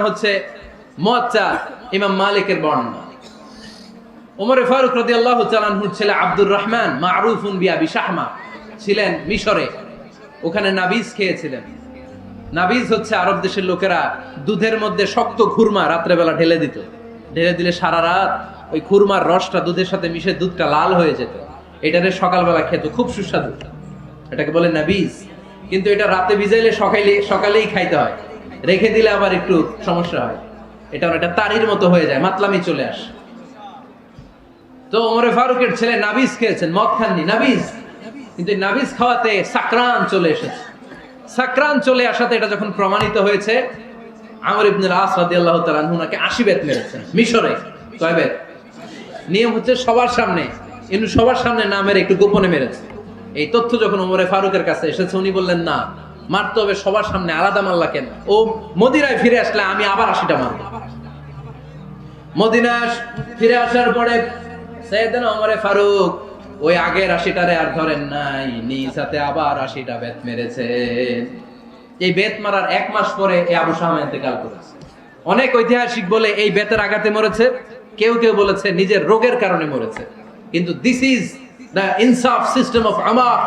হচ্ছে মুয়াত্তা ইমাম মালিকের বর্ণনা। ওমর ফারুক রাদিয়াল্লাহু তাআলা আনহুর ছেলে আব্দুর রহমান মারুফুন বিআবি শাহমা ছিলেন মিশরে, ওখানে নাবিজ খেয়েছিলেন। নাবিজ হচ্ছে আরব দেশের লোকেরা দুধের মধ্যে শক্ত খুরমা রাত্রে বেলা ঢেলে দিত, ঢেলে দিলে সারা রাত ওই খুরমার রসটা দুধের সাথে মিশে দুধটা লাল হয়ে যেত, এটারে সকালবেলা খেত, খুব সুস্বাদু, এটাকে বলে নাবিজ। কিন্তু এটা রাতে ভিজাইলে সকালেই খাইতে হয়, রেখে দিলে আবার একটু সমস্যা হয়, এটা তারির মতো হয়ে যায়, মাতলামি চলে আসে। তো ওমর ফারুকের ছেলে নাবিজ খেয়েছেন, মদ খাননি, নাবিজ। কিন্তু নাবিজ খাওয়াতে সাকরান চলে এসেছে। সাকরান চলে আসাতে এটা যখন প্রমাণিত হয়েছে, আমর ইবনে আস রাদিয়াল্লাহু তাআলা আনহু নাকি 80 বেত মেরেছেন মিশরে। কয় বেত? নিয়ম হচ্ছে সবার সামনে, কিন্তু সবার সামনে না মেরে একটু গোপনে মেরেছে। এই তথ্য যখন ওমর ফারুকের কাছে এসেছে, উনি বললেন না, মারতে হবে সবার সামনে, আলাদা মারলা কেন? ও মদিনায় ফিরে আসলে আমি আবার 80টা মারব। মদিনা ফিরে আসার পরে সাইয়েদনা ওমর ফারুক ওই আগের 80টারে আর ধরেন নাই, নিজ হাতে আবার 80টা বেত মেরেছে। এই বেত মারার 1 মাস পরে এই আবু শামা ইন্তেকাল করেছে। অনেক ঐতিহাসিক বলে এই বেতের আঘাতে মরেছে, কেউ কেউ বলেছে নিজের রোগের কারণে মরেছে। কিন্তু দিস ইজ দ্য ইনসাফ সিস্টেম অফ আমর।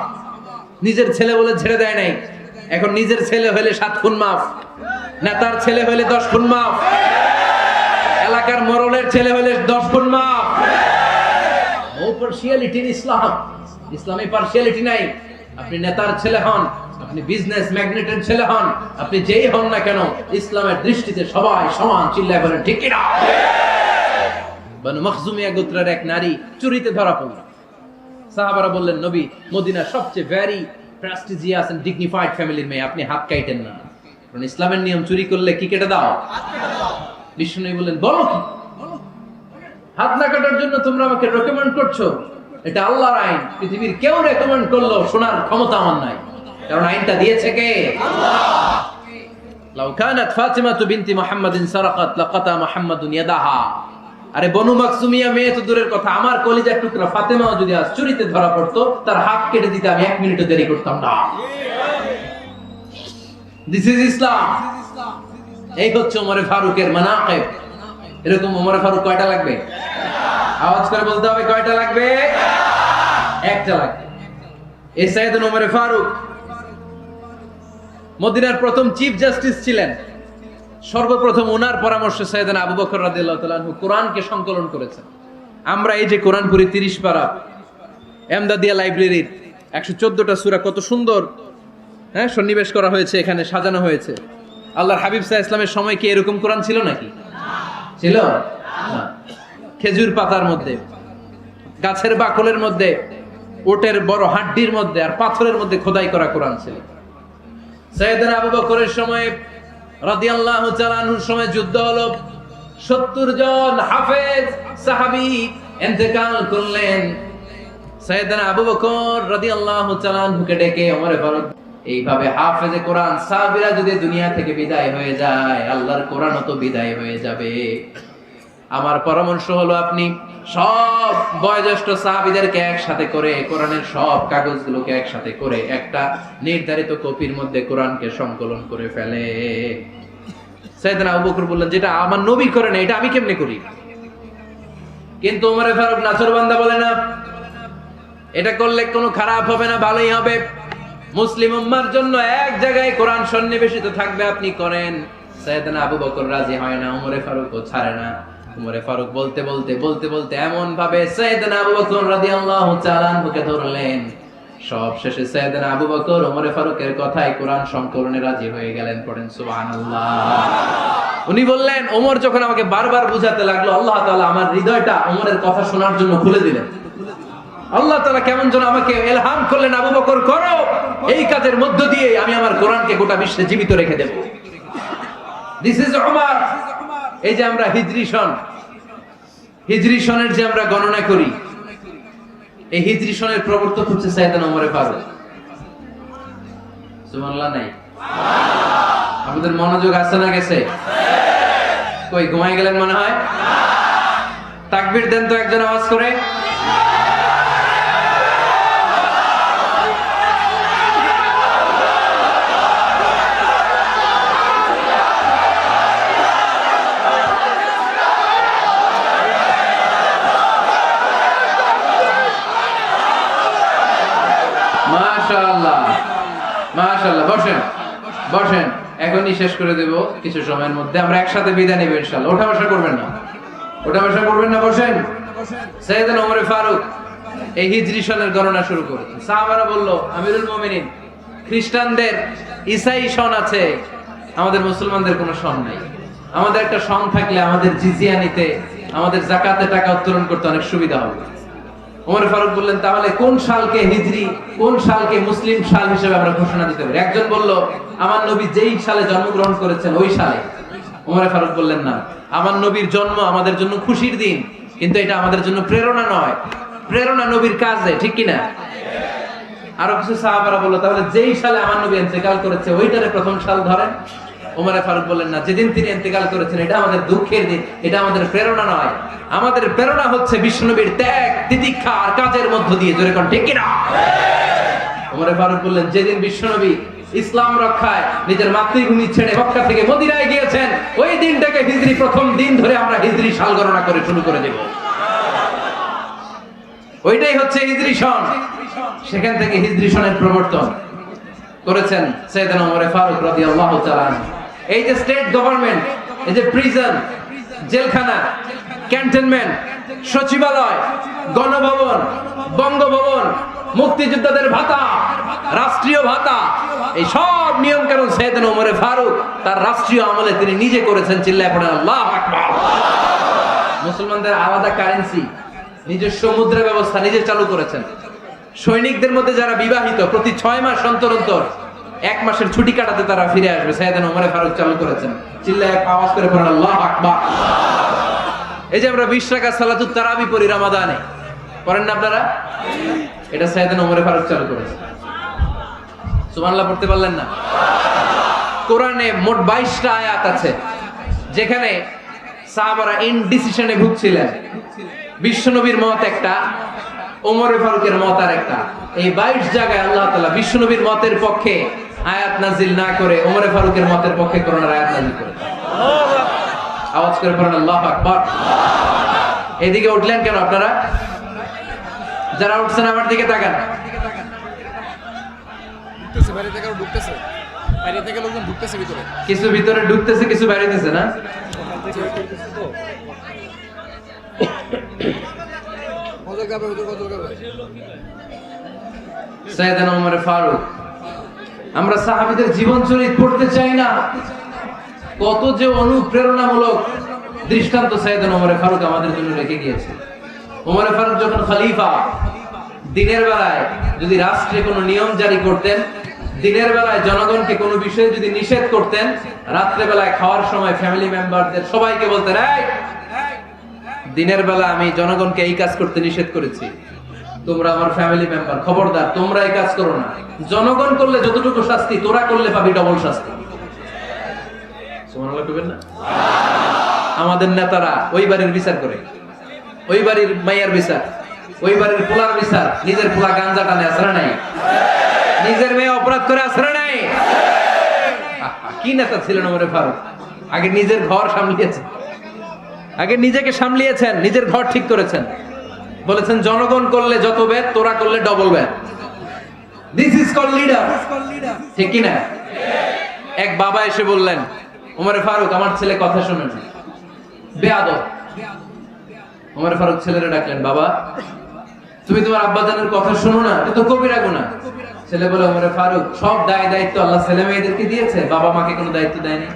নিজের ছেলে বলে ছেড়ে দেয় নাই, এখন নিজের ছেলে হলে 7 খুন মাফ, নেতার ছেলে হলে 10 খুন মাফ, এলাকার মোড়লের ছেলে হলে 10 খুন মাফ। নো পার্সিয়ালিটি ইন ইসলাম, ইসলামে পার্সিয়ালিটি নাই। আপনি নেতার ছেলে হন, আপনি বিজনেস ম্যাগনেটের ছেলে হন, আপনি যেই হন না কেন, ইসলামের দৃষ্টিতে সবাই সমান। চিল্লায় বলেন ঠিক কি না? বনু মখজুমিয়া গোত্রের এক নারী চুরিতে ধরা পড়ল। সাহাবারা বললেন, নবী, মদিনার সবচেয়ে ভেরি প্রেস্টিজিয়াস এন্ড ডিগনিফাইড ফ্যামিলির মেয়ে, আপনি হাত কাটেন না, কারণ ইসলামের নিয়ম চুরি করলে কি কেটে দাও? বিষ্ণু বললেন, বলো কি? হাত না কাটার জন্য তোমরা আমাকে রেকমেন্ড করছো? এটা আল্লাহর আইন, পৃথিবীর কেউ রেকমেন্ড করলো শোনার ক্ষমতা আমার নাই, কারণ আইনটা দিয়েছে কে? আল্লাহ। লাউ কানাত ফাতিমাতু বিনতি মুহাম্মাদিন সারাকাত লাকাতা মুহাম্মাদুন ইয়াদাহা। আরে বনু মাকসুমিয়া মেয়ে তো দূরের কথা, আমার কলিজার টুকরা ফাতেমাও যদি আজ চুরিতে ধরা পড়তো, তার হাত কেটে দিতে আমি 1 মিনিটও দেরি করতাম না। দিস ইজ ইসলাম। এই হচ্ছে ওমর ফারুকের মানাকিব। এরকম ওমর ফারুক কয়টা লাগবে? আওয়াজ করে বলতে হবে, কয়টা লাগবে? একটা লাগবে। এই সাইয়েদনা ওমর ফারুক মদিনার প্রথম চিফ জাস্টিস ছিলেন। সর্বপ্রথম ওনার পরামর্শে সাইয়েদনা আবু বকর রাদিয়াল্লাহু তাআলা আনহু কোরআনকে সংকলন করেছেন। আমরা এই যে কোরআন পড়ি 30 পারা, এমদাদিয়া লাইব্রেরির 114টা সূরা, কত সুন্দর সন্নিবেশ করা হয়েছে, এখানে সাজানো হয়েছে। আল্লাহর হাবিব সাল্লাল্লাহু আলাইহি ওয়াসাল্লামের সময় কি এরকম কোরআন ছিল নাকি? ছিল না। খেজুর পাতার মধ্যে, গাছের বাকলের মধ্যে, ওটের বড় হাড্ডির মধ্যে আর পাথরের মধ্যে খোদাই করা কোরআন ছিল। সাইয়েদনা আবু বকরের সময় রাদিয়াল্লাহু তাআলা আনহুর সময় যুদ্ধ হলো, 70 জন হাফেজ সাহাবী ইন্তেকাল করলেন। সাইয়েদনা আবু বকর রাদিয়াল্লাহু তাআলা আনহুকে ডেকে ওমর ফারুক, এইভাবে হাফেজে কোরআন সাহাবীরা যদি দুনিয়া থেকে বিদায় হয়ে যায়, আল্লাহর কোরআনও তো বিদায় হয়ে যাবে। আমার পরামর্শ হলো, আপনি সব বয়োজ্যেষ্ঠ সাহাবীদেরকে একসাথে করে কোরআনের সব কাগজগুলোকে একসাথে করে একটা নির্ধারিত কপির মধ্যে কোরআনকে সংকলন করে ফেলে। সাইয়েদনা আবু বকর বললেন, যেটা আমার নবী করে না, এটা আমি কেমনে করি? কিন্তু ওমর ফারুক নাছরবান্দা বলে না, এটা করলে কোনো খারাপ হবে না, ভালোই হবে। মুসলিম উম্মার জন্য এক জায়গায় কোরআন সন্নিবেশিত থাকবে, আপনি করেন। সাইয়েদনা আবু বকর রাজি হয় না, ওমর ফারুকও ছাড়ে না। ওমর ফারুক বলতে বলতে বলতে বলতে এমন ভাবে সাইয়েদনা আবু বকর রাদিয়াল্লাহু তাআলা আনহুকে ধরলেন, সব শেষে সাইয়েদনা আবু বকর ওমর ফারুকের কথায় কোরআন সংকলনে রাজি হয়ে গেলেন। পড়েন সুবহানাল্লাহ। উনি বললেন, ওমর যখন আমাকে বারবার বুঝাতে লাগলো, আল্লাহ তাআলা আমার হৃদয়টা ওমরের কথা শোনার জন্য খুলে দিলেন। আল্লাহ তাআলা কেমন যেন আমাকে ইলহাম করলেন, আবু বকর করো, এই কাজের মধ্য দিয়ে আমি আমার কোরআনকে গোটা বিশ্বে জীবিত রেখে দেব। This is Umar. এই যে আমরা হিজরি সনের যে আমরা গণনা করি, এই হিজরি সনের প্রবর্তক হচ্ছে সাইয়েদনা ওমর ফারুক। সুবহানাল্লাহ নাই? আমাদের মনোযোগ আছে না গেছে? কই ঘুমায় গেলেন মনে হয়? তাকবীর দেন তো একজন আওয়াজ করে। বসেন বসেন, এখনই শেষ করে দেব কিছু সময়ের মধ্যে। আমরা একসাথে বিদায় নেব ইনশাআল্লাহ। ওঠা বসা করবেন না, ওঠা বসা করবেন না, বসেন। সাইয়েদনা ওমর ফারুক এই হিজরি সনের গণনা শুরু করেছেন। সাহাবারা বলল, আমিরুল মুমিনিন, খ্রিস্টানদের ঈসাই সন আছে, আমাদের মুসলমানদের কোনো সন নাই। আমাদের একটা সন থাকলে আমাদের জিজিয়া নিতে, আমাদের যাকাতে টাকা উত্তোলন করতে অনেক সুবিধা হবে। ওমর ফারুক বললেন, তাহলে কোন সালকে হিজরি, কোন সালকে মুসলিম সাল হিসেবে আমরা ঘোষণা দিতে পারি? একজন বলল, আমার নবী যেই সালে জন্মগ্রহণ করেছেন ওই সালে। ওমর ফারুক বললেন, না, আমার নবীর জন্ম আমাদের জন্য খুশির দিন, কিন্তু এটা আমাদের জন্য প্রেরণা নয়। প্রেরণা নবীর কাজে, ঠিক কিনা? আরো কিছু সাহাবারা বলল, তাহলে যেই সালে আমার নবী ইন্তেকাল করেছে ওইটারে প্রথম সাল ধরেন। ওমর ফারুক বললেন, না, যেদিন তিনি ইন্তেকাল করেছেন এটা আমাদের দুঃখের দিন, এটা আমাদের প্রেরণা নয়। আমাদের প্রেরণা হচ্ছে বিশ্বনবীর ত্যাগ, তিতিক্ষা আর কাজের মধ্য দিয়ে। জোরে কোন ঠিক কিনা? ওমর ফারুক বললেন, যেদিন বিশ্বনবী ইসলাম রক্ষায় নিজের মাতৃভূমি ছেড়ে মক্কা থেকে মদিনায় গিয়েছেন, ওই দিনটাকে হিজরি প্রথম দিন ধরে আমরা হিজরি সাল গণনা করে শুরু করে দেব। ওইটাই হচ্ছে হিজরি সন। সেখান থেকে হিজরি সনের প্রবর্তন করেছেন সাইয়েদনা ওমর ফারুক রাদিয়াল্লাহু তাআলা। এই যে স্টেট গভর্নমেন্ট, এই যে প্রিজন, জেলখানা, ক্যান্টনমেন্ট, সচিবালয়, গণভবন, বঙ্গভবন, মুক্তিযোদ্ধাদের ভাতা, রাষ্ট্রীয় ভাতা, এই সব নিয়ম কানুন সাইয়েদনা ওমর ফারুক তার রাষ্ট্রীয় আমলে তিনি নিজে করেছেন। চিল্লায় পড়েন আল্লাহু আকবার। মুসলমানদের আলাদা কারেন্সি, নিজস্ব মুদ্রা ব্যবস্থা নিজে চালু করেছেন। সৈনিকদের মধ্যে যারা বিবাহিত, প্রতি 6 মাস অন্তর অন্তর 1 মাসের ছুটি কাটাতে তারা ফিরে আসবে। সাইয়েদনা ওমর ফারুক চালু করেছেন। চিল্লায় আওয়াজ করে পড়েন আল্লাহু আকবার। এই যে আমরা 20 রাকাত সালাতুত তারাবি পড়ি রমাদানে, পড়েন না আপনারা? এটা সাইয়েদনা ওমর ফারুক চালু করেছেন। সুবহানাল্লাহ পড়তে পারলেন না? কোরআনে মোট 22টা আয়াত আছে যেখানে সাহাবারা ইনডিসিশনে ভুগছিলেন। বিশ্বনবীর মত একটা, ওমর ফারুকের মত আর একটা। এই 22 জায়গায় আল্লাহ তাআলা বিশ্বনবীর মতের পক্ষে আয়াত নাজিল না করে ওমর ফারুকের মতের পক্ষে কোরআনের আয়াত নাজিল করে। আওয়াজ করে পড়েন আল্লাহু আকবার। এদিকে উঠলেন কেন আপনারা? যারা উঠছেন আমার দিকে তাকান। ঢুকতেছে, বাইরে থেকে ঢুকতেছে, বাইরে থেকে লোকজন ঢুকতেছে ভিতরে। কিছু ভিতরে ঢুকতেছে, কিছু বাইরেতেছে না? সাইয়েদনা ওমর ফারুক, আমরা সাহাবীদের জীবন চরিত পড়তে চাই না? কত যে অনুপ্রেরণামূলক দৃষ্টান্ত সাইয়েদনা ওমর ফারুক আমাদের জন্য রেখে গিয়েছে। ওমর ফারুক যখন খলিফা, দিনের বেলায় যদি রাষ্ট্রে কোনো নিয়ম জারি করতেন, দিনের বেলায় জনগণকে কোনো বিষয়ে যদি নিষেধ করতেন, রাত্রে বেলায় খাওয়ার সময় ফ্যামিলি মেম্বারদের সবাইকে বলতেন, এই দিনের বেলা আমি জনগণকে এই কাজ করতে নিষেধ করেছি, তোমরা আমার ফ্যামিলি মেম্বার, খবরদার তোমরা এই কাজ করো না। জনগণ করলে যতটুকু শাস্তি, তোরা করলে পাবি ডবল শাস্তি। সুবহানাল্লাহ কইবেন না? আমাদের নেতারা ওই বাড়ির বিচার করে, ওই বাড়ির মাইয়ার বিচার, ওই বাড়ির পোলার বিচার। নিজের পোলা গাঞ্জা টানে আসরা নাই, নিজের মেয়ে অপরাধ করে আসরা নাই। কি নেতা ছিলেন ওমর ফারুক? আগে নিজের ঘর সামলিয়েছেন, আগে নিজেকে সামলিয়েছেন, নিজের ঘর ঠিক করেছেন। বলেছেন জনগণ করলে যত ব্যাড, তোরা করলে double bad. This is call leader, ঠিক কি না? এক বাবা এসে বললেন, ওমর ফারুক আমার ছেলে কথা শোনে না, বেয়াদব। ওমর ফারুক ছেলেরে ডাকলেন, বাবা তুমি তোমার আব্বাজানের কথা শোনো না, এটা তো কবিরা গুনাহ। ছেলে বলে, ওমর ফারুক সব দায়িত্ব আল্লাহ ছেলে মেয়েদেরকে দিয়েছে, বাবা মাকে কোনো দায়িত্ব দেয়নি।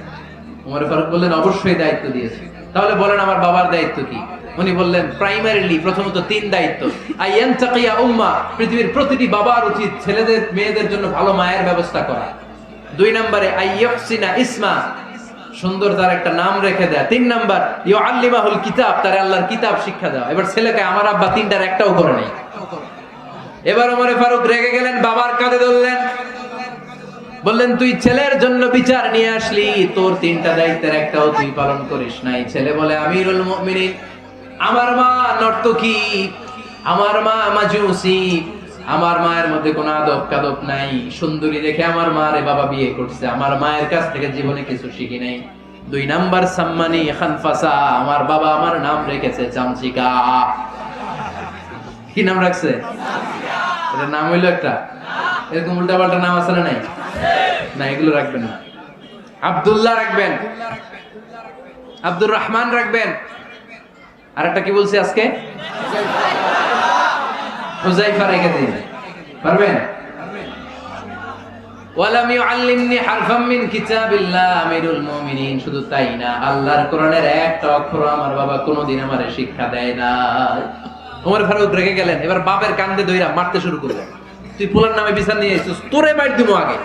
ওমর ফারুক বললেন, অবশ্যই দায়িত্ব দিয়েছে। তাহলে বলেন আমার বাবার দায়িত্ব কি? উনি বললেন, প্রাইমারিলি প্রথমত 3 দায়িত্ব। আইয়ান তাকিয়া উম্মাহ, পৃথিবীর প্রতিটি বাবার উচিত ছেলেদের মেয়েদের জন্য ভালো মায়ের ব্যবস্থা করা। 2 নম্বরে আইয়াহসিনা ইসমা, সুন্দর তার একটা নাম রেখে দেয়া। 3 নাম্বার ইউআল্লিমাহুল কিতাব, তার আল্লাহর কিতাব শিক্ষা দেওয়া। এবার ছেলেকে আমার আব্বা 3টার একটাও করে নাই। এবার ওমর ফারুক রেগে গেলেন, বাবার কাঁধে ধরলেন, বললেন তুই ছেলের জন্য বিচার নিয়ে আসলি, তোর 3টা দায়িত্বের একটাও তুই পালন করিস নাই। ছেলে বলে, আমিরুল মুমিনিন আমার মা নর্তকী, আমার মা মাজুসি, আমার মায়ের মধ্যে কোনো আদব কাদব নাই, সুন্দরী দেখে আমার মারে বাবা বিয়ে করছে, আমার মায়ের কাছ থেকে জীবনে কিছু শিখি নাই। 2 নাম্বার সাম্মানি খানফাসা, আমার বাবা আমার নাম রেখেছে চামচিকা। কি নাম রাখছে? এটা নাম হইলো একটা, এরকম উল্টাপাল্টা নাম আছে না নাই? না, এগুলো রাখবেন না। আব্দুল্লাহ রাখবেন, আব্দুর রহমান রাখবেন। আরেকটা কি বলছি আজকে? হুযায়ফা রেখে দিন, পারবেন? ওয়ালাম ইউআল্লিমনি হারফাম মিন কিতাবিল্লাহ আমিরুল মুমিনিন। শুধু তাই না, আল্লাহর কোরআনের একটা অক্ষর আমার বাবা কোনোদিন আমারে শিক্ষা দেয় না। ওমর ফারুক রেগে গেলেন, এবার বাপের কান্দে ধইরা মারতে শুরু করলেন। তুই পোলার নামে বিচার নিয়ে এসেছিস, তোরে মার দিমু আগে।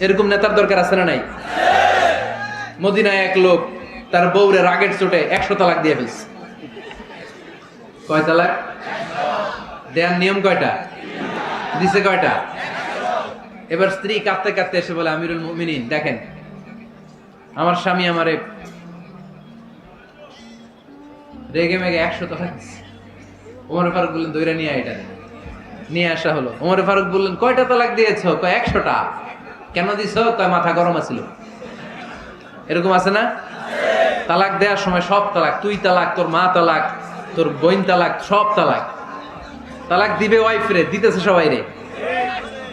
এরকম নেতার দরকার আছে না নাই? মদিনায় এক লোক তার বউরে রাগের চোটে 100 তালাক দিয়ে ফেলছে। কয় তালাক দেয়ার নিয়ম কয়টা? দিছে কয়টা? এবার স্ত্রী কাঁদতে কাঁদতে এসে বলে, আমিরুল মুমিনিন দেখেন, আমার স্বামী আমারে রেগে মেগে 100 তালাক দিছে। ওমর ফারুক বললেন, দইরা নিয়ে আয়, এটা নিয়ে আসা হলো। ওমর ফারুক বললেন, কয়টা তালাক দিয়েছো? কয় 100টা। কেন দিছো? কয় মাথা গরম আছিল। এরকম আছে না? তালাক দেওয়ার সময় সব তালাক, তুই তালাক, তোর মা তালাক, তোর বোন তালাক, সব তালাক। তালাক দিবে ওয়াইফ রে, দিতেছে সবাই রে।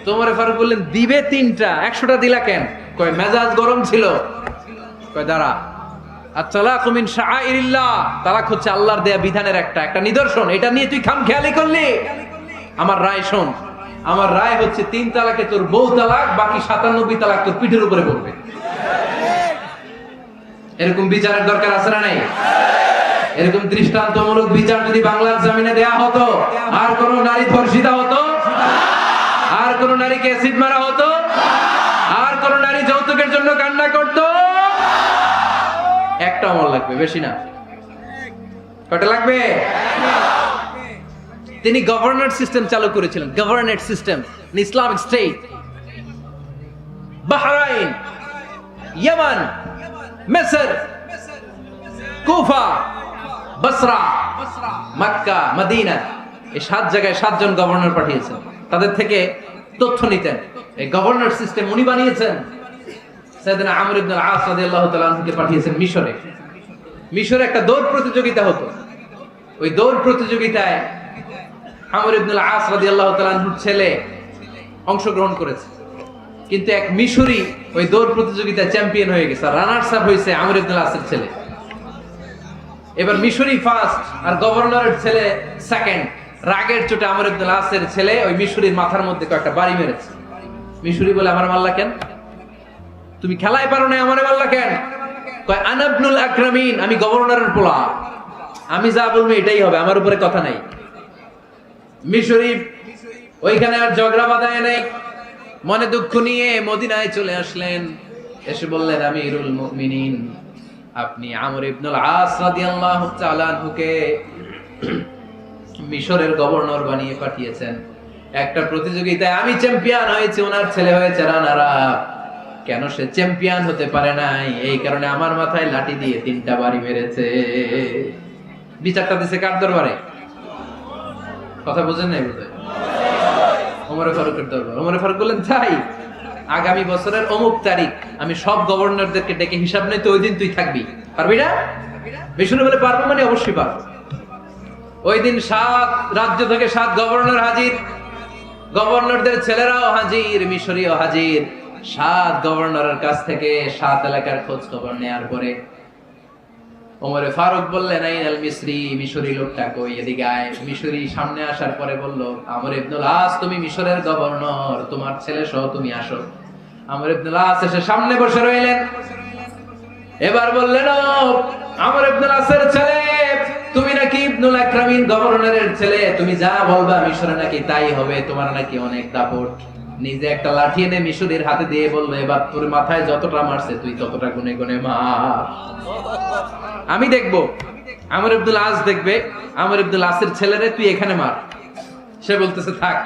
তোমার ফারুক বললেন, দিবে 3টা, 100টা দিলা কেন? কয় মেজাজ গরম ছিল। কয় দাঁড়া, আত-তালাকু মিন শাআইরিল্লাহ, তালাক হচ্ছে আল্লাহর দেয়া বিধানের একটা নিদর্শন। এটা নিয়ে তুই খামখেয়ালি করলি? আমার রায় শোন, আমার রায় হচ্ছে 3 তালাকে তোর বউ তালাক, বাকি 97 তালাক তোর পিঠের উপরে পড়বে। এরকম বিচারের দরকার আছে না নাই? এরকম দৃষ্টান্তমূলক বিচার যদি বাংলার জমিনে দেয়া হতো, আর কোন নারী ধর্ষিতা হতো, আর কোন নারীকে অ্যাসিড মারা হতো, আর কোন নারী যৌতুকের জন্য কান্না করত? একটা আমল লাগবে, বেশি না। কয়টা লাগবে? তিনি গভর্নর সিস্টেম চালু করেছিলেন, governor system, Islamic State. Bahrain, ইয়ামান, মিসর, কুফা, বসরা, মক্কা, মদিনা, এই 7 জায়গায় 7 জন গভর্নর পাঠিয়েছেন। তাদের থেকে তথ্য নিতেন। এই গভর্নর সিস্টেম উনি বানিয়েছেন। সাইয়েদনা আমর ইবনে আল আস রাদিয়াল্লাহু তাআলা আনহুকে পাঠিয়েছেন মিশরে। মিশরে একটা দৌড় প্রতিযোগিতা হতো। ওই দৌড় প্রতিযোগিতায় আমর ইবনে আল আস রাদিয়াল্লাহু তাআলা আনহুর ছেলে অংশগ্রহণ করেছে। কিন্তু এক মিশরি ওই দৌড় প্রতিযোগিতায় চ্যাম্পিয়ন হয়ে গেছে, রানার্স আপ হয়েছে আমর ইবনে আল আসের ছেলে। এবার মিশরি ফার্স্ট আর গভর্নরের ছেলে সেকেন্ড। রাগের চোটে আমর ইবনে আল আসের ছেলে ওই মিশরির মাথার মধ্যে কয়েকটা বাড়ি মেরেছে। মিশরি বলে, আমার মাল্লা কেন? তুমি খেলায় পারো না, আমারে মাল্লা কেন? কয়, আনা ইবনুল আকরামিন, আমি গভর্নরের পোলা, আমি যা বলবো এটাই হবে, আমার উপরে কথা নাই। মিশরি ওইখানে আর ঝগড়া বাঁধায় নাই, মনে দুঃখ নিয়ে মদিনায় চলে আসলেন। এসে বললেন, আমিরুল মুমিনিন, আপনি আমর ইবনুল আস রাদিয়াল্লাহু তাআলা আনহুকে মিশরের গভর্নর বানিয়ে পাঠিয়েছেন। একটা প্রতিযোগিতায় আমি চ্যাম্পিয়ন হয়েছি, ওনার ছেলে হয়েছে রানার আপ। কেন সে চ্যাম্পিয়ন হতে পারে নাই? এই কারণে আমার মাথায় লাঠি দিয়ে 3টা বাড়ি মেরেছে। বিচারটা দিছে কার দরবারে? কথা বুঝেন নাই বোধহয়? ওমর ফারুকের দরবার। ওমর ফারুক বললেন, তাই আগামী বছরের অমুক তারিখ আমি সব গভর্নরদেরকে ডেকে হিসাব নেই, তো ওই দিন তুই থাকবি, পারবি না? বিষ্ণু বলে, পারবো মানে অবশ্যই পারবো। ওই দিন 7 রাজ্য থেকে 7 গভর্নর হাজির, গভর্নরদের ছেলেরাও হাজির, মিশরীয় হাজির। 7 গভর্নরের কাছ থেকে 7 এলাকার খোঁজ খবর নেয়ার পরে ওমর ফারুক বললেন, আইনাল মিসরি, মিশরি লোকটা কই, এদিকে আয়। মিশরি সামনে আসার পরে বলল, আমর ইবনুল আস, তুমি মিশরের গভর্নর, তোমার ছেলে সহ তুমি আসো। আমর ইবনুল আস এসে সামনে বসে রইলেন। এবার বললেন, ও আমর ইবনুল আসের ছেলে, তুমি নাকি ইবনুল আকরামিন গভর্নরের ছেলে, তুমি যা বলবা মিশরে নাকি তাই হবে, তোমার নাকি অনেক দাপট। নিজে একটা লাঠি এনে মিশরীর হাতে দিয়ে বললো, এবার তোর মাথায় যতটা মারছে তুই ততটা গুনে গুনে মার, আমি দেখবো। আমর ইবনুল আস দেখবে, আমর ইবনুল আসের ছেলেরে তুই এখানে মার। সে বলতেছে, থাক,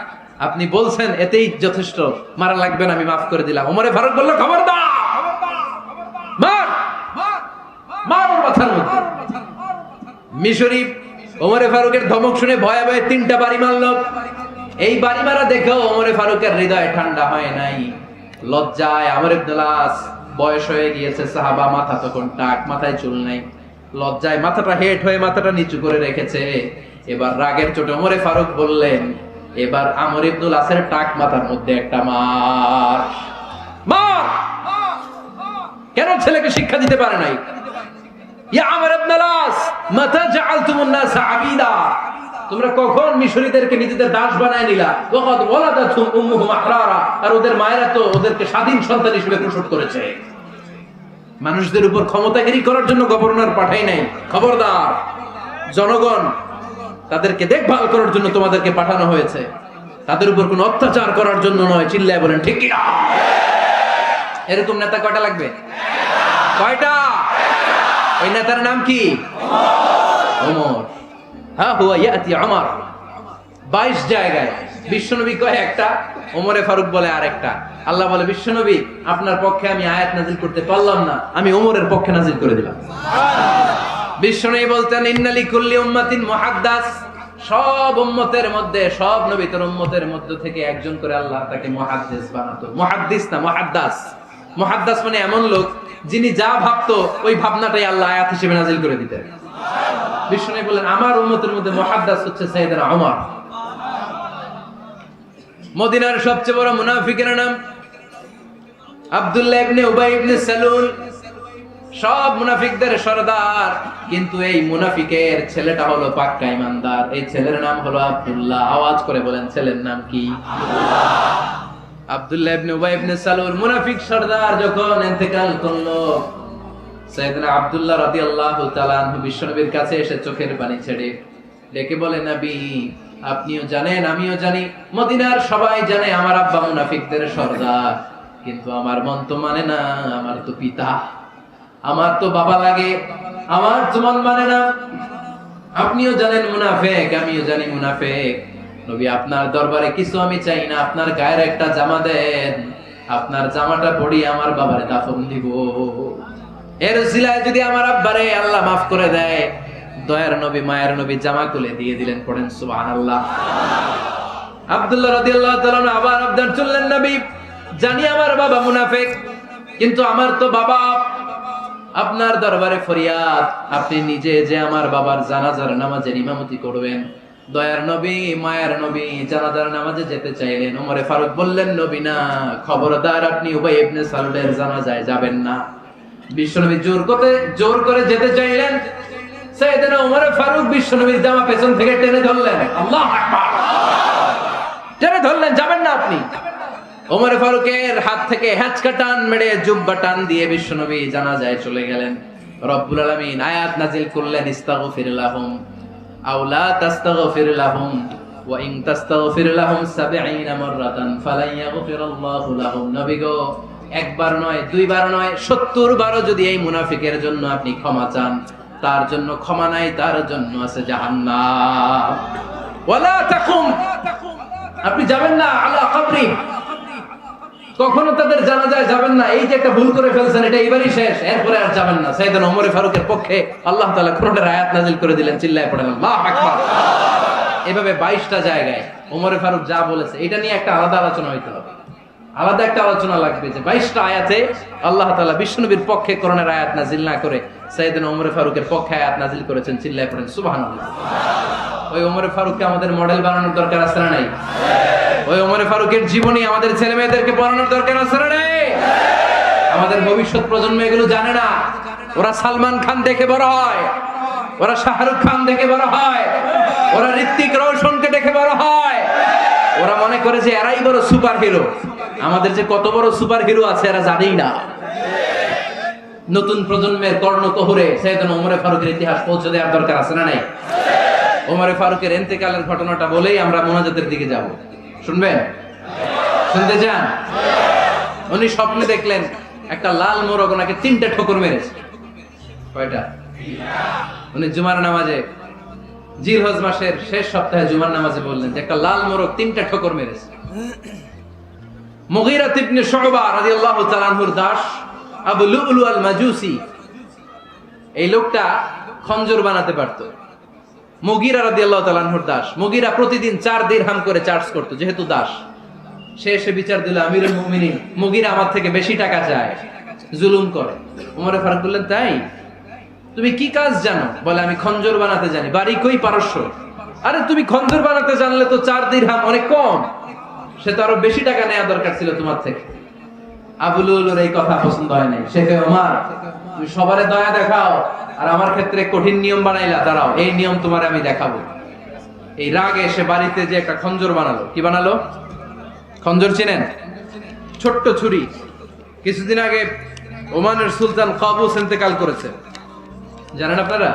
আপনি বলছেন এতেই যথেষ্ট, মারা লাগবে না, আমি মাফ করে দিলাম। ওমরে ফারুক বলল, খবরদার, মার মার ওর মাথার মধ্যে। মিশরি ওমরে ফারুকের ধমক শুনে ভয়ে ভয়ে 3টা বাড়ি মারলো। এই বাড়ি মারা দেখেও ওমরে ফারুকের হৃদয় ঠান্ডা হয় নাই। লজ্জায় আমর ইবনুল আস, বয়স হয়ে গিয়েছে সাহাবা, মাথা তখন টাক, মাথায় চুল নাই, লজ্জায় মাথাটা হেট হয়ে মাথাটা নিচু করে রেখেছে। এবার রাগের চোটে ওমরে ফারুক বললেন, এবার আমর ইবনুল আসের টাক মাথার মধ্যে একটা মার। কেন ছেলেকে শিক্ষা দিতে পারে নাই? ইয়া আমর ইবনে আল-আস মাতা জাআলতুমুন নাস আবিদা, তোমরা কখন মিশরীদেরকে নিজেদের দাস বানায় নিলা? ওয়াকাদ ওয়ালাদাতুহুম উম্মুহুম আহরারা, আর ওদের মায়েরা তো ওদেরকে স্বাধীন সন্তান হিসেবে প্রসব করেছে। মানুষদের উপর ক্ষমতাগিরি করার জন্য গভর্নর পাঠাই নাই। খবরদার, জনগণ তাদেরকে দেখভাল করার জন্য তোমাদেরকে পাঠানো হয়েছে, তাদের উপর কোনো অত্যাচার করার জন্য নয়। চিল্লায় বলেন ঠিক কি না? এরকম নেতা কয়টা লাগবে? কয়টা? ওই নেতার নাম কি? ওমর। হ্যাঁ, হুয়া ইয়াতি ওমর। 22 জায়গায় বিশ্বনবী কয় একটা, ওমরে ফারুক বলে আরেকটা। আল্লাহ বলে, বিশ্বনবী আপনার পক্ষে আমি আয়াত নাজিল করতে পারলাম না, আমি ওমরের পক্ষে নাজিল করে দিলাম। বিশ্বনবী বলতেন, ইন্না লিকুল্লি উম্মাতিন মুহাদ্দাস, সব উম্মতের মধ্যে, সব নবীর উম্মতের মধ্য থেকে একজন করে আল্লাহ তাকে মুহাদ্দিস বানাতো। মুহাদ্দিস না, মুহাদ্দাস। মুহাদ্দাস মানে এমন লোক যিনি যা ভাবতো ওই ভাবনাটাই আল্লাহ আয়াত হিসেবে নাজিল করে দিতেন। বিশ্বনবী বলেন, আমার উম্মতের মধ্যে মুহাদ্দাস হচ্ছে সাইয়েদনা ওমর। মদিনার সবচেয়ে বড় মুনাফিকের নাম আব্দুল্লাহ ইবনে উবাই ইবনে সালুল। সব মুনাফিকদের সরদার, কিন্তু এই মুনাফিকের ছেলেটা হলো পাক্কা ইমানদার। এই ছেলের নাম হলো আব্দুল্লাহ। আওয়াজ করে বলেন, ছেলের নাম কি? আব্দুল্লাহ ইবনে উবাই ইবনে সালুল মুনাফিক সরদার যখন ইন্তেকাল করলো, সাইয়েদনা আব্দুল্লাহ রাদিয়াল্লাহু তাআলা আনহু বিশ্বনবীর কাছে এসে চোখের পানি ছেড়ে ডেকে বলে, নবী আপনিও জানেন, আমিও জানি, মদিনার সবাই জানে আমার আব্বা মুনাফিকদের সরদার, কিন্তু আমার মন তো মানে না, আমার তো পিতা, আমার তো বাবা লাগে, আমার তো মন মানে না। আপনিও জানেন মুনাফিক, আমিও জানি মুনাফিক। নবী আপনার দরবারে কিছু আমি চাই না, আপনার গায়ের একটা জামা দেন, আপনার জামাটা পরিয়ে আমার বাবারে দাফন দিব। এর উসিলায় যদি আমার আব্বারে আল্লাহ মাফ করে দেয়, দয়ার নবী মায়ের নবী জামা তুলে দিয়ে দিলেন। পড়েন সুবহানাল্লাহ। আব্দুল্লাহ রাদিয়াল্লাহু তাআলা আবার আবদার চললেন, নবী জানি আমার বাবা মুনাফিক, কিন্তু আমার তো বাবা, আপনার দরবারে ফরিয়াদ, আপনি নিজে যে আমার বাবার জানাজার নামাজের ইমামতি করবেন। দয়ার নবী মায়ের নবী জানাজার নামাজে যেতে চাইলেন। ওমরে ফারুক বললেন, নবী না, খবরদার আপনি উবাই ইবনে সালুলের জানাজায় যাবেন না। বিশ্বনবী জোর করে যেতে চাইলেন। সাইয়েদনা ওমরে ফারুক বিশ্বনবীর জামা পেছন থেকে টেনে ধরলেন। আল্লাহু আকবার। টেনে ধরলেন, যাবেন না আপনি। ওমরে ফারুকের হাত থেকে হ্যাচকা টান মেরে জুব্বা টান দিয়ে বিশ্বনবী জানাজায় চলে গেলেন। রব্বুল আলামিন আয়াত নাজিল করলেন, ইস্তাগফির লাহুম আও লা তাস্তাগফির লাহুম ওয়া ইন তাস্তাগফির লাহুম ৭০ মাররাতান ফালান ইয়াগফিরাল্লাহু লাহুম। নবী গো, একবার নয়, দুইবার নয়, ৭০ বারও যদি এই মুনাফিকের জন্য আপনি ক্ষমা চান, তার জন্য ক্ষমা নাই, তার জন্য আছে জাহান্নাম। ওয়ালা তাকুম, আপনি যাবেন না আলা কবরি, কখনো তাদের জানাজায় যাবেন না। এই যে একটা ভুল করে ফেলছেন, এটা এবারই শেষ, এরপরে আর যাবেন না। সাইয়েদনা ওমর ফারুকের পক্ষে আল্লাহ তাআলা কোরআনের আয়াত নাযিল করে দিলেন। চিল্লায়ে পড়েন আল্লাহু আকবার। এভাবে 22টা জায়গায় ওমর ফারুক যা বলেছে, এটা নিয়ে একটা আলাদা আলোচনা হইতে হবে, আলাদা একটা আলোচনা লাগবে যে 22টা আয়াতে আল্লাহ তাআলা বিশ্বনবীর পক্ষে কোরআনের আয়াত নাযিল না করে সাইয়েদনা ওমর ফারুকের পক্ষে আয়াত নাযিল করেছেন। চিল্লায়ে পড়েন সুবহানাল্লাহ। ওই ওমর ফারুককে আমাদের মডেল বানানোর দরকার আছে না নাই? ওই ওমর ফারুকের জীবনী আমাদের ছেলে মেয়েদেরকে পড়ানোর দরকার আছে না নাই? আমাদের ভবিষ্যৎ প্রজন্ম এগুলো জানে না। ওরা সালমান খান দেখে বড় হয়, ওরা শাহরুখ খান দেখে বড় হয়, ওরা ঋত্বিক রোশনকে দেখে বড় হয়। ওরা মনে করে যে এরাই বড় সুপার হিরো। আমাদের যে কত বড় সুপার হিরো আছে এরা জানেই না। নতুন প্রজন্মের কর্ণকহরে সাইয়েদনা ওমর ফারুকের ইতিহাস পৌঁছে দেওয়ার দরকার আছে না নাই? ওমর ফারুকের ইন্তেকালের ঘটনাটা বলেই আমরা মোনাজাতের দিকে যাব। শুনবেন? শুনতে চান? উনি স্বপ্নে দেখলেন একটা লাল মোরগ ওনাকে 3টা ঠোকর মেরেছে। কয়টা? উনি জুমার নামাজে, জিলহজ মাসের শেষ সপ্তাহে জুমার নামাজে বললেন যে একটা লাল মোরগ 3টা ঠোকর মেরেছে। মুগীরা ইবনে শুবা রাদিয়াল্লাহু তাআলা আনহুর দাস আবু লুলু আল মাজুসি, এই লোকটা খঞ্জর বানাতে পারতো। মুগীরা রাদিয়াল্লাহু তাআলা আনহুর দাস। মুগীরা প্রতিদিন 4 দিরহাম করে চার্জ করত, যেহেতু দাস। সে এসে বিচার দিল, আমিরুল মুমিনিন, মুগীরা আমার থেকে বেশি টাকা চায়, জুলুম করে। ওমর ফারুক বললেন, তাই? তুমি কি কাজ জানো? বলে, আমি খঞ্জর বানাতে জানি। বাড়ি কই? পারস্য। আরে তুমি খঞ্জর বানাতে জানলে তো 4 দিরহাম অনেক কম, সে তো আরো বেশি টাকা নেওয়া দরকার ছিল তোমার থেকে। আবু লুলুর এই কথা পছন্দ হয় নাই। শেখে ওমর, তুমি সবারে দয়া দেখাও, আর আমার ক্ষেত্রে কঠিন নিয়ম বানাইলা, দাঁড়াও এই নিয়ম তোমারে আমি দেখাবো। এই রাগে সে বাড়িতে যে একটা খঞ্জর বানালো। কি বানালো? খঞ্জর চিনেন? ছোট্ট ছুরি। কিছুদিন আগে ওমানের সুলতান কাবুস ইন্তেকাল করেছে, জানেন আপনারা?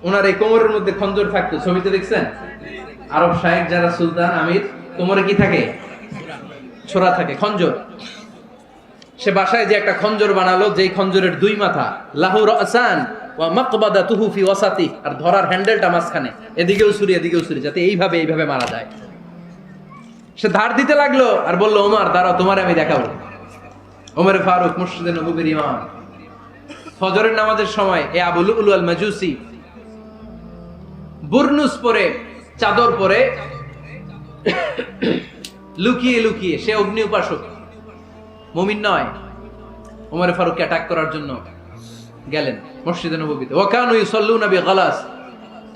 ওনার এই কোমরের মধ্যে খঞ্জর থাকতো, ছবিতে দেখছেন? আরব শাহেক যারা সুলতান আমির, কোমরে কি থাকে? ছোরা থাকে, খঞ্জর। সে বাসায় যে একটা খঞ্জর বানালো, যেই খঞ্জরের দুই মাথা, লাহু রাসান ওয়া মাকবাদাতুহু ফি ওয়াসাতি, আর ধরার হ্যান্ডেলটা মাঝখানে, এদিকেও ছুরি এদিকেও ছুরি, যাতে এইভাবে এইভাবে মারা যায়। সে ধার দিতে লাগলো আর বলল, ওমর দাঁড়াও, তোমারে আমি দেখাবো। ওমরে ফারুক মসজিদে নববীর ইমাম, ফজরের নামাজের সময় এ আবু লুলু আল মাজুসি বুরনুস পরে, চাদর পরে, লুকিয়ে লুকিয়ে, সে অগ্নি উপাসক, মুমিন নয়, ওমরে ফারুককে অ্যাটাক করার জন্য গেলেন মসজিদে নববীতে। ওয়াকানু ইউসাল্লুনা বিগালাস,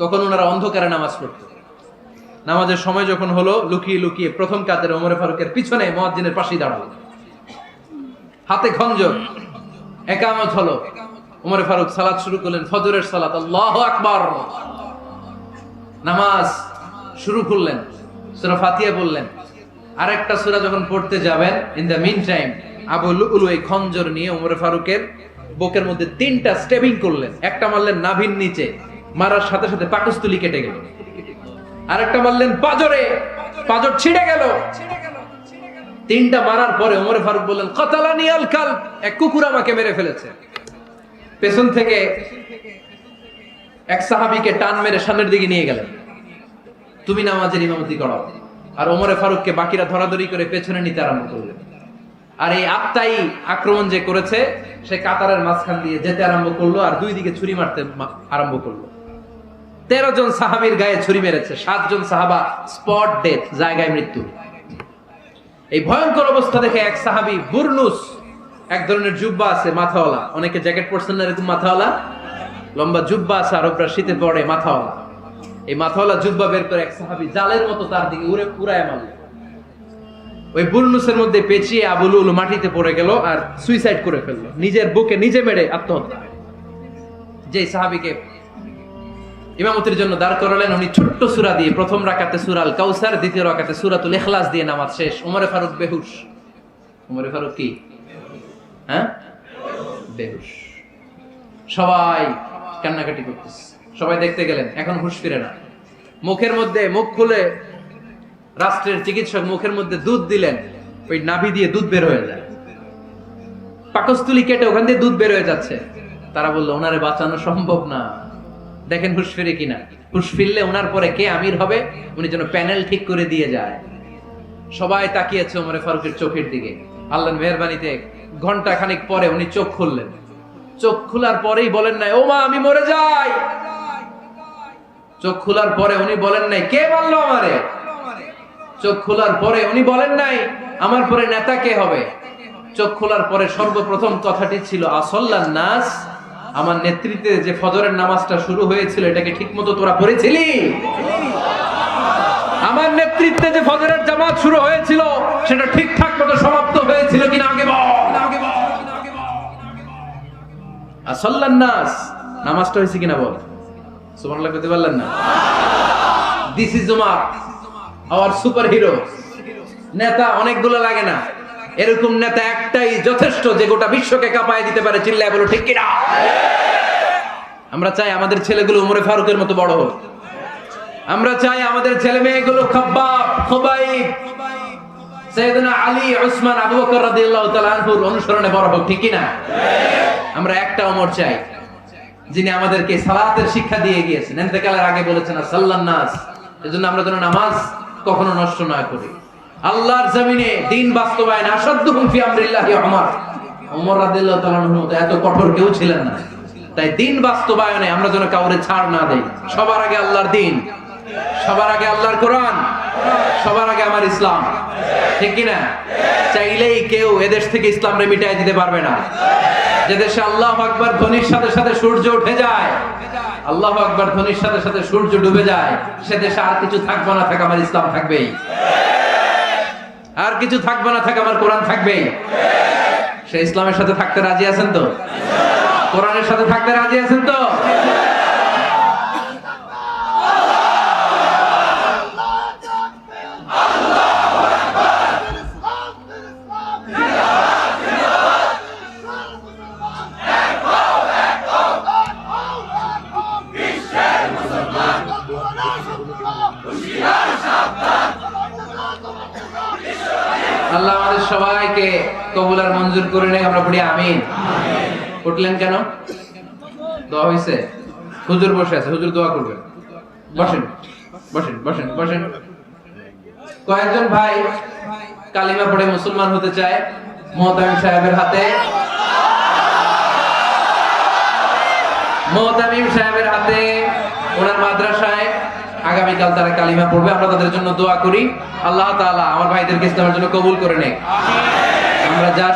তখন ওনারা অন্ধকারে নামাজ পড়তো। নামাজের সময় যখন হলো, লুকিয়ে লুকিয়ে প্রথম কাতারে ওমরে ফারুকের পিছনে মুয়াজ্জিনের পাশেই দাঁড়ালো, হাতে খঞ্জর। ইকামত হলো, ওমরে ফারুক সালাত শুরু করলেন, ফজরের সালাত, আল্লাহু আকবার। নামাজ শুরু করলেন, সূরা ফাতিহা বললেন। আরেকটা সূরা যখন পড়তে যাবেন, in the mean time Abu Lulu এই খঞ্জর নিয়ে ওমরে ফারুকের বুকের মধ্যে 3টা স্টেবিং করলেন। একটা মারলেন নাভির নিচে, মারার সাথে সাথে পাকস্থলী কেটে গেল। আরেকটা মারলেন পাজরে, পাজর ছিঁড়ে গেল। 3টা মারার পরে ওমরে ফারুক বললেন, কাতালানি আল কালব, এক কুকুর আমাকে মেরে ফেলেছে। পেছন থেকে এক সাহাবীকে টান মেরে সামনের দিকে নিয়ে গেলেন, তুমি নামাজের ইমামতি করো। আর ওমরে ফারুককে বাকিরা ধরাধরি করে পেছনে নিতে আরম্ভ করলেন। আর এই আত্মাই আক্রমণ যে করেছে, সে কাতারের মাঝখান দিয়ে যেতে আরম্ভ করলো, আর দুই দিকে ছুরি মারতে আরম্ভ করলো। 13 জন সাহাবীর গায়ে ছুরি মেরেছে, 7 জন সাহাবা স্পট ডেথ, জায়গায় মৃত্যু। এই ভয়ঙ্কর অবস্থা দেখে এক সাহাবী বুরনুস, এক ধরনের জুব্বা আছে মাথাওয়ালা, অনেকে জ্যাকেট পরছেন না এরকম মাথাওয়ালা, লম্বা জুব্বা আছে, আরবরা শীতে পরে মাথাওয়ালা, এই মাথাওয়ালা জুব্বা বের করে এক সাহাবী জালের মতো তার দিকে উড়ায় মারল। ওই বুরনুসের মধ্যে পেঁচিয়ে আবু লুলু মাটিতে পড়ে গেল আর সুইসাইড করে ফেললো, নিজের বুকে নিজে মেরে আত্মহত্যা। যে সাহাবীকে ইমামতির জন্য দাঁড় করালেন, উনি ছোট্ট সূরা দিয়ে, প্রথম রাকাতে সূরা আল কাউসার, দ্বিতীয় রাকাতে সূরাতুল ইখলাস দিয়ে নামাজ শেষ। ওমরে ফারুক বেহুশ। ওমরে ফারুক কি? হ্যাঁ, বেহুশ। সবাই কান্নাকাটি করতেছে, সবাই দেখতে গেলেন, এখন হুঁশ ফিরে না। মুখের মধ্যে, মুখ খুলে রাষ্ট্রের চিকিৎসক মুখের মধ্যে দুধ দিলেন, ওই নাভি দিয়ে দুধ বের হয়ে যায়, পাকস্থলী কেটে ওখান দিয়ে দুধ বের হয়ে যাচ্ছে। তারা বললো, ওনারে বাঁচানো সম্ভব না, দেখেন হুঁশ ফিরে কিনা। হুঁশ ফিরলে ওনার পরে কে আমির হবে, উনি যেন প্যানেল ঠিক করে দিয়ে যায়। সবাই তাকিয়েছে ওমরে ফারুকের চোখের দিকে। আল্লাহর মেহেরবানিতে ঘন্টা খানিক পরে উনি চোখ খুললেন। চোখ খোলার পরেই বলেন নাই, ও মা আমি মরে যাই। চোখ খোলার পরে উনি বলেন নাই, কে মারলো আমারে। চোখ খোলার পরে উনি বলেন নাই, আমার পরে নেতা কে হবে। চোখ খোলার পরে সর্বপ্রথম কথাটি ছিল, আসল্লান নাস, আমার নেতৃত্বে যে ফজরের নামাজটা শুরু হয়েছিল, এটাকে ঠিকমতো তোরা পড়েছিলি? আমার নেতৃত্বে যে ফজরের জামাত শুরু হয়েছিল, সেটা ঠিকঠাক মতো সমাপ্ত হয়েছিল কিনা আগে বল। আসল্লান নাস, নামাজটা হয়েছে কিনা বল। সুবহানাল্লাহ বলতে পারলেন না? This is Umar, hour super hero. নেতা অনেকগুলো লাগে না, এরকম নেতা একটাই যথেষ্ট, যে গোটা বিশ্বকে কাঁপায় দিতে পারে। চিল্লায় বলো ঠিক কিনা? আমরা চাই আমাদের ছেলেগুলো ওমরে ফারুকের মতো বড় হোক। আমরা চাই আমাদের ছেলে মেয়েগুলো খাব্বাব, খুবাইব, সাইয়েদনা আলী, উসমান, আবু বকর রাদিয়াল্লাহু তাআলা আনহুর অনুসরণে বড় হোক, ঠিক কিনা? আমরা একটা ওমর চাই, যিনি আমাদেরকে সালাতের শিক্ষা দিয়ে গিয়েছেন, ইন্তেকালের আগে বলেছেন সাল্লান নাস। এজন্য আমরা যেন নামাজ কখনো নষ্ট না করি। আল্লাহর জমিনে দ্বীন বাস্তবায়ন আসাদুহুম ফি আমরিল্লাহি উমর। ওমর রাদিয়াল্লাহু তাআলা আনহু এত কঠোর কেউ ছিলেন না। তাই দ্বীন বাস্তবায়নে আমরা যেন কাউরে ছাড় না দেই। সবার আগে আল্লাহর দ্বীন, সবার আগে আল্লাহর কোরআন, সবার আগে আমার ইসলাম, ঠিক কিনা? চাইলেই কেউ এদেশ থেকে ইসলামরে মিটাই দিতে পারবে না। যে দেশে আল্লাহু আকবার ধ্বনির সাথে সাথে সূর্য উঠে যায়, আল্লাহু আকবার ধ্বনির সাথে সাথে সূর্য ডুবে যায়, সে দেশে আর কিছু থাকবে না, থাক আমার ইসলাম থাকবেই। আর কিছু থাকবে না থাক, আমার কোরআন থাকবেই। সে ইসলামের সাথে থাকতে রাজি আছেন তো? কোরআনের সাথে থাকতে রাজি আছেন তো? আল্লাহ আমাদের সবাইকে কবুল আর মঞ্জুর করে নেই, আমরা পড়ি আমিন। উঠলেন কেন? দোয়া হয়েছে? হুজুর বসে আছে, হুজুর দোয়া করবেন। বসেন বসেন বসেন বসেন। কয়েকজন ভাই কালিমা পড়ে মুসলমান হতে চায়, মোহতামিম সাহেবের হাতে, মোহতামিম সাহেবের হাতে ওনার মাদ্রাসায় আগামীকাল তারা কালিমা পড়বে। আমরা তাদের জন্য দোয়া করি, আল্লাহ তাআলা আমার ভাইদেরকে ইসলামের জন্য কবুল করে নেয়। আমরা যা